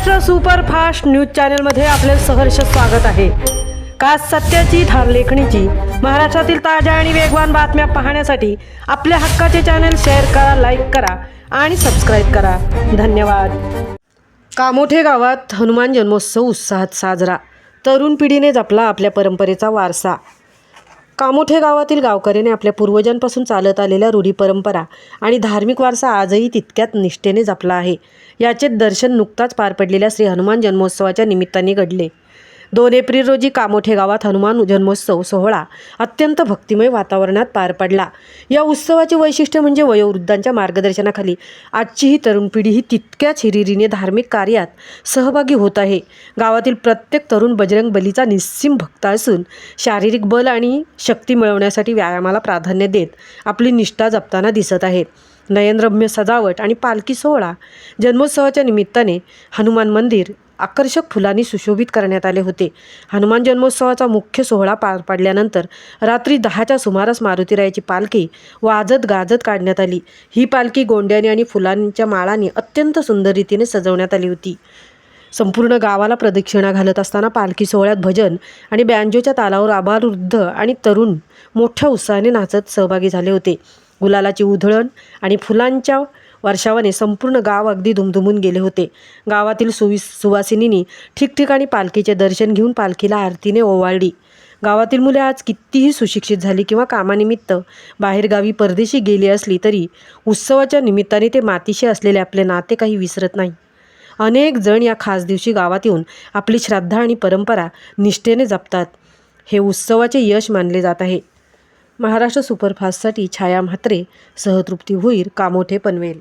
Maharashtra superfast news चॅनलमध्ये आपले सहर्ष स्वागत आहे। खास सत्याची थार लेखणीची महाराष्ट्रातील ताज्या आणि वेगवान बातम्या पाहण्यासाठी आपल्या हक्काचे चॅनल शेअर करा, लाईक करा आणि सबस्क्राईब करा। धन्यवाद। कामोठे गावात हनुमान जन्मोत्सव उत्साहात साजरा, तरुण पिढीने जपला आपल्या परंपरेचा वारसा। कामोठे गावातील गावकऱ्यांनी आपल्या पूर्वजांपासून चालत आलेल्या रूढी परंपरा आणि धार्मिक वारसा आजही तितक्यात निष्ठेने जपला आहे। याचे दर्शन नुकताच पार पडलेल्या श्री हनुमान जन्मोत्सवाच्या निमित्ताने घडले। 2 एप्रिल रोजी कामोठे गावात हनुमान जन्मोत्सव सोहळा अत्यंत भक्तिमय वातावरणात पार पडला। या उत्सवाचे वैशिष्ट्य म्हणजे वयोवृद्धांच्या मार्गदर्शनाखाली आजची ही तरुण पिढी ही तितक्याच हिरिरीने धार्मिक कार्यात सहभागी होत आहे। गावातील प्रत्येक तरुण बजरंग बलीचा निस्सीम भक्त असून शारीरिक बल आणि शक्ती मिळवण्यासाठी व्यायामाला प्राधान्य देत आपली निष्ठा जपताना दिसत आहेत। नयनरम्य सजावट आणि पालखी सोहळा। जन्मोत्सवाच्या निमित्ताने हनुमान मंदिर आकर्षक फुलांनी सुशोभित करण्यात आले होते। हनुमान जन्मोत्सवाचा मुख्य सोहळा पार पडल्यानंतर रात्री 10च्या सुमारास मारुतीरायाची पालखी वाजत गाजत काढण्यात आली। ही पालखी गोंड्याने आणि फुलांच्या माळांनी अत्यंत सुंदर रीतीने सजवण्यात आली होती। संपूर्ण गावाला प्रदक्षिणा घालत असताना पालखी सोहळ्यात भजन आणि बँजोच्या तालावर आबालवृद्ध आणि तरुण मोठ्या उत्साहाने नाचत सहभागी झाले होते। गुलालाची उधळण आणि फुलांच्या वर्षावाने संपूर्ण गाव अगदी दुमदुमून गेले होते। गावातील सुवासिनींनी ठिकठिकाणी पालखीचे दर्शन घेऊन पालखीला आरतीने ओवाळली। गावातील मुले आज कितीही सुशिक्षित झाली किंवा कामानिमित्त बाहेरगावी परदेशी गेली असली तरी उत्सवाच्या निमित्ताने ते मातीशी असलेले आपले नाते काही विसरत नाही। अनेक जण या खास दिवशी गावात येऊन आपली श्रद्धा आणि परंपरा निष्ठेने जपतात। हे उत्सवाचे यश मानले जात आहे। महाराष्ट्र सुपरफास्टसाठी छाया म्हात्रे, सहतृप्ती भोईर, कामोठे पनवेल।